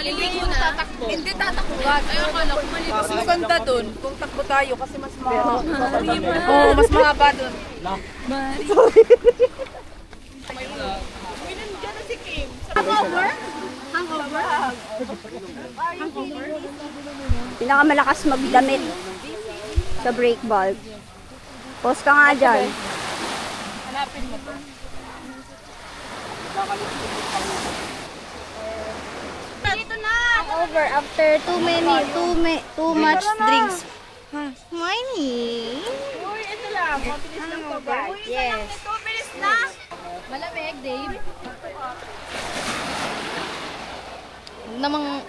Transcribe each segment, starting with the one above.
Maliligo na. Tatakbo. Hindi tatakbo. Ay, akala ko maligo. Mas maganda dun. Kung takbo tayo kasi mas mahaba. Oo, mas mahaba dun. Sorry. Nandiyan na si Kim. Hangover? Hangover? Hangover? Pinakamalakas magdamit sa brake valve. Pause ka nga dyan. Hanapin mo to. Dito na! Over after too much drinks. Smiley. Uy, ito lang. Mabilis lang to, guys. Uy, Yes. ito, bilis na! Malamig, Dave. Namang...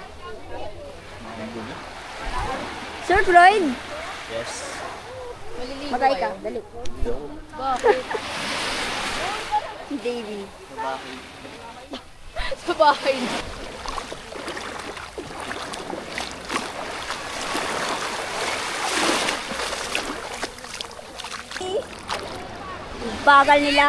Sir Floyd, Yes. Maliligo magay ka. kayo. Dali. Bakit? Si Davey. Sa bahay na. Bagal nila.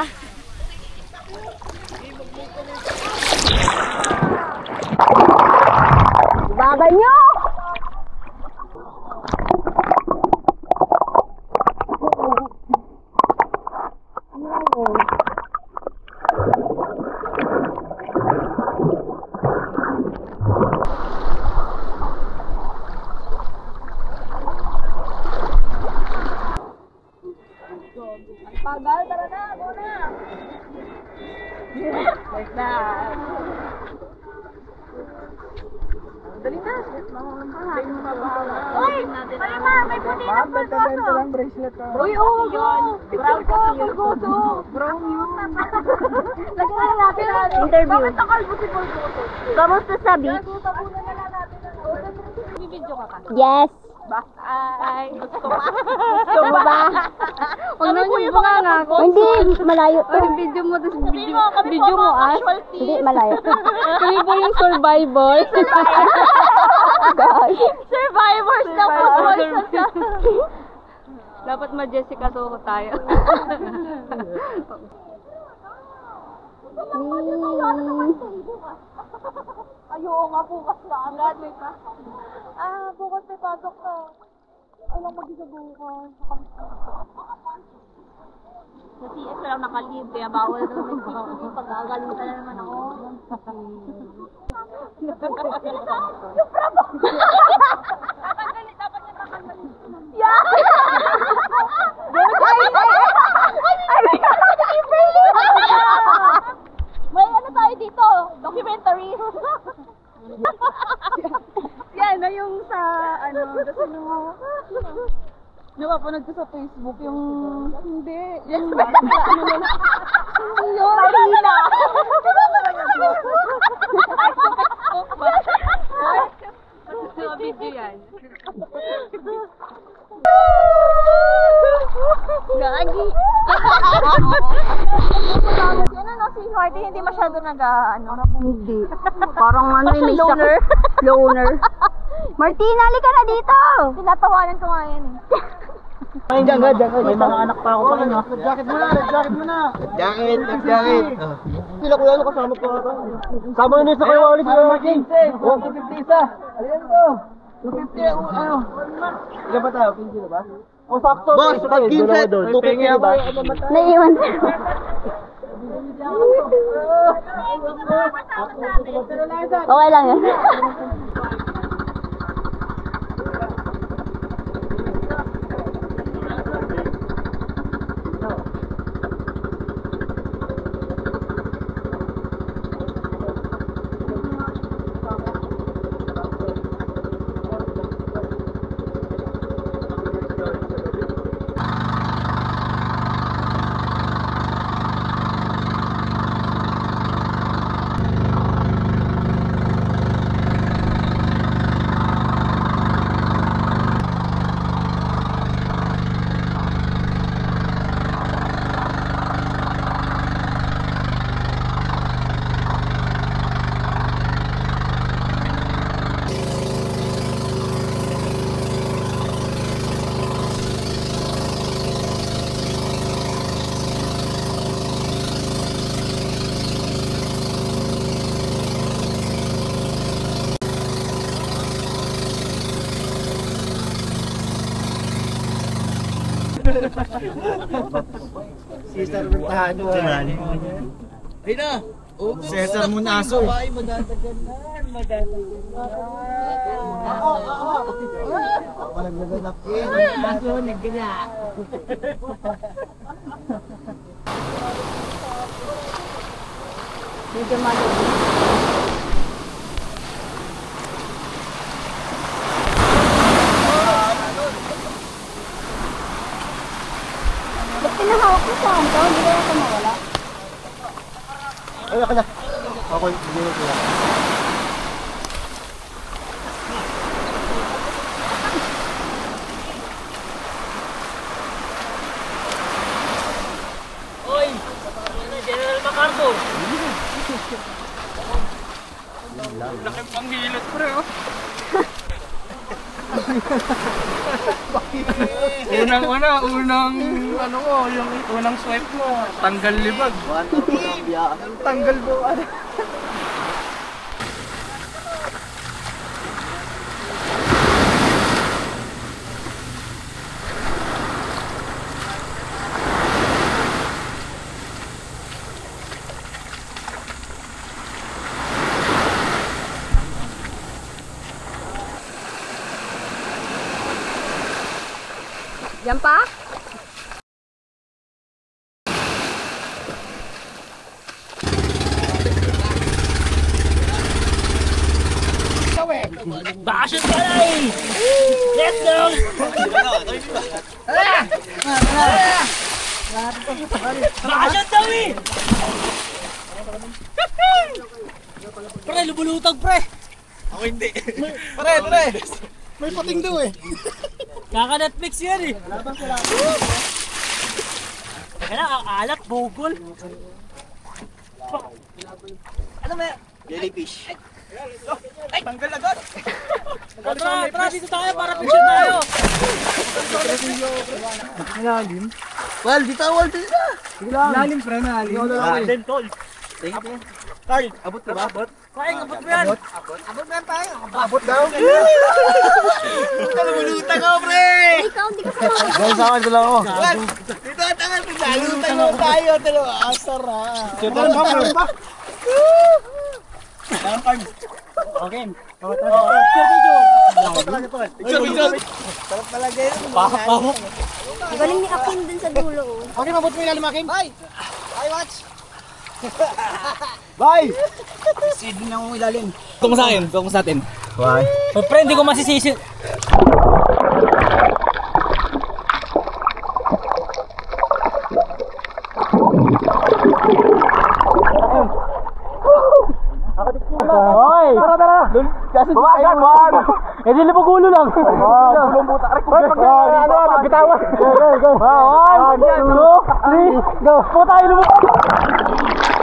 Bagal nyo! Pagal, tara na, go na. Like that. Dali na. Uy! Ay ma, may puti na pulgoso. Uy, oo, yun. Brown ka, pulgoso. Brown yun. Lagyan na natin natin. Interview. Bakit nakalbo si pulgoso? Kamusta sa beach? Tabunan na lang natin. Bibidyo ka ka. Yes. Ay, gusto ko. Gusto mo ba? Ano yung mga nga ako? Hindi, malayo to. Video mo, tapos video mo Hindi, malayo. Kami po yung survivor. Survivors na po. Dapat ma-Jessica Soho tayo. Ayoko nga, bukas na agad. Bukas may pasok ka. Alam mo, di sa bukas. Sa CS lang nakalib, kaya bawal na naman. Pag-agalitan na naman ako. Yung bravo! Dapat niya nakagalit. Yeah! May ano tayo dito? Documentary. Yan, na yung sa ano, kasi nung napapanood ko sa Facebook yung hindi. Yes, yung Marina. Sa video yan. Gagi. Yan ano, si Hardy hindi masyado nag-ano. Hindi. Parang ano yung may Loner. sakit. Loner. Martina, halika na dito! Tinatawanan ko nga yan eh. Ay, jacket. May mga anak pa ako pa rin. Jacket mo na. Jacket. Sila kuya, ano kasama ko ata? Sama na sa kayo ulit sa Martin. 150 isa. Ayan to. 250 ano? Ilan ba tayo? 15 na ba? O sakto. Boss, pag 15, 250 ba? Naiwan siya. Okay lang yan. Cesar Bertano. Ay na! Cesar Munaso. Walang naganap yun. Medyo malulit. Ba't pinahawak ko sa to? Hindi kaya ito mawala. Ay, kanya. Ako, hindi ko kaya. Oy! General MacArthur! Laki pang hilot, pre, oh. Unang ano mo, yung unang swipe mo, tanggal libag. Tanggal mo, ano? Yan pa? Bakasyon ka na eh! Let's go! Bakasyon daw eh! Pre, lumulutag pre! Ako hindi. Pare! May pating daw eh. Kaka-Netflix yan eh! Kaya ang alat, bugol! Ano ba yan? Jellyfish. Tanggal agad! Tara, dito tayo para picture tayo! Wal, dito, Wal, dito. Lalim, pre, lalim. Lalim, tol. Carl, abot ka ba? Abot. Paeng, abot mo yan! Abot daw. Lumulutang ako, pre. Ikaw, hindi ka sa Guys, akin sila ako. Dito, tangan, pinalutang mo tayo. Dalawa, asar ha. Meron pa? Okay. Sarap talaga yun. Pahok. galing ni Akin dun sa dulo. Oh. Okay, mabot mo ilalim, Akim. Bye! Bye, watch! Bye! Sid na mo ilalim. Kung sa akin, kung sa atin. Bye. Pre, hindi ko masisisi. Hoy! Tara! Kasi bumagan, man! Eh di lipagulo lang. Gulong buta. Pag bitawan. Go! 1, 2, 3, go! Po tayo lumabas!